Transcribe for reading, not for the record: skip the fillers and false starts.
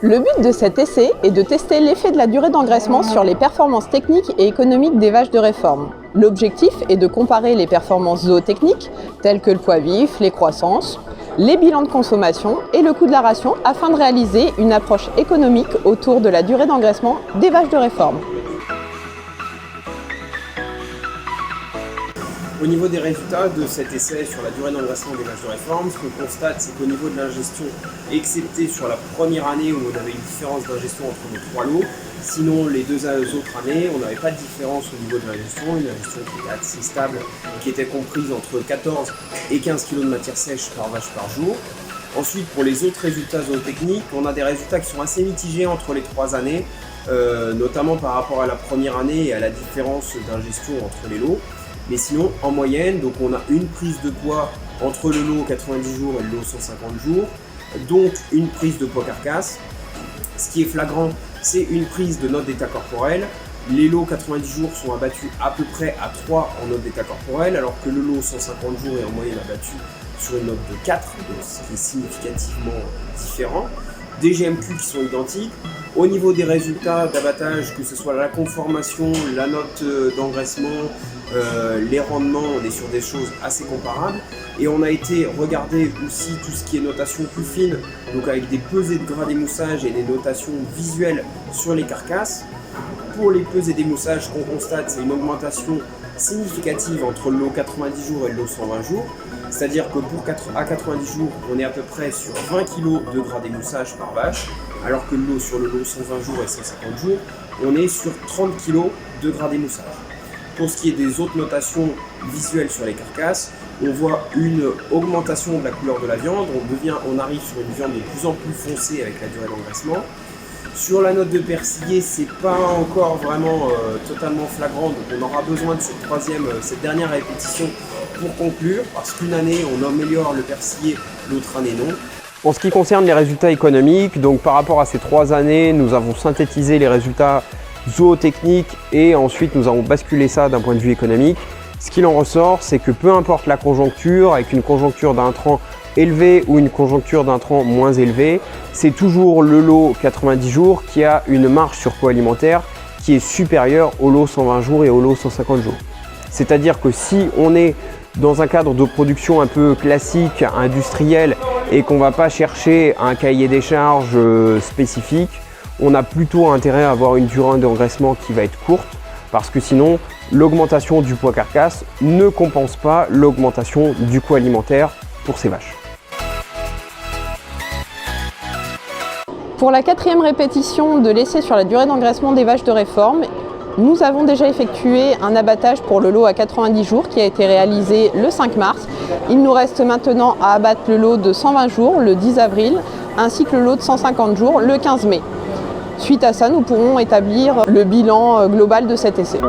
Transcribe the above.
Le but de cet essai est de tester l'effet de la durée d'engraissement sur les performances techniques et économiques des vaches de réforme. L'objectif est de comparer les performances zootechniques, telles que le poids vif, les croissances, les bilans de consommation et le coût de la ration afin de réaliser une approche économique autour de la durée d'engraissement des vaches de réforme. Au niveau des résultats de cet essai sur la durée d'engraissement des vaches de réforme, ce qu'on constate, c'est qu'au niveau de l'ingestion, excepté sur la première année où on avait une différence d'ingestion entre nos 3 lots, sinon les 2 autres années, on n'avait pas de différence au niveau de l'ingestion, une ingestion qui était assez stable, qui était comprise entre 14 et 15 kg de matière sèche par vache par jour. Ensuite, pour les autres résultats zootechniques, on a des résultats qui sont assez mitigés entre les 3 années, notamment par rapport à la première année et à la différence d'ingestion entre les lots. Mais sinon, en moyenne, donc on a une prise de poids entre le lot 90 jours et le lot 150 jours, donc une prise de poids carcasse. Ce qui est flagrant, c'est une prise de note d'état corporel. Les lots 90 jours sont abattus à peu près à 3 en note d'état corporel, alors que le lot 150 jours est en moyenne abattu sur une note de 4, donc ce qui est significativement différent. Des GMQ qui sont identiques. Au niveau des résultats d'abattage, que ce soit la conformation, la note d'engraissement, les rendements, on est sur des choses assez comparables. Et on a été regarder aussi tout ce qui est notation plus fine, donc avec des pesées de gras d'émoussage et des notations visuelles sur les carcasses. Pour les pesées d'émoussage, ce qu'on constate, c'est une augmentation significative entre le lot 90 jours et le lot 120 jours. C'est-à-dire que à 90 jours, on est à peu près sur 20 kg de gras d'émoussage par vache, alors que sur le lot 120 jours et 150 jours, on est sur 30 kg de gras d'émoussage. Pour ce qui est des autres notations visuelles sur les carcasses, on voit une augmentation de la couleur de la viande, on arrive sur une viande de plus en plus foncée avec la durée d'engraissement. Sur la note de persillé, c'est pas encore vraiment totalement flagrant, donc on aura besoin de cette dernière répétition pour conclure, parce qu'une année on améliore le persillé, l'autre année non. En ce qui concerne les résultats économiques, donc par rapport à ces 3 années, nous avons synthétisé les résultats zootechniques et ensuite nous avons basculé ça d'un point de vue économique. Ce qu'il en ressort, c'est que peu importe la conjoncture, avec une conjoncture d'intrants élevé ou une conjoncture d'intrants moins élevée, c'est toujours le lot 90 jours qui a une marge sur poids alimentaire qui est supérieure au lot 120 jours et au lot 150 jours. C'est-à-dire que si on est dans un cadre de production un peu classique, industriel, et qu'on ne va pas chercher un cahier des charges spécifique, on a plutôt intérêt à avoir une durée d'engraissement qui va être courte, parce que sinon, l'augmentation du poids carcasse ne compense pas l'augmentation du coût alimentaire pour ces vaches. Pour la 4e répétition de l'essai sur la durée d'engraissement des vaches de réforme, nous avons déjà effectué un abattage pour le lot à 90 jours qui a été réalisé le 5 mars. Il nous reste maintenant à abattre le lot de 120 jours le 10 avril ainsi que le lot de 150 jours le 15 mai. Suite à ça, nous pourrons établir le bilan global de cet essai.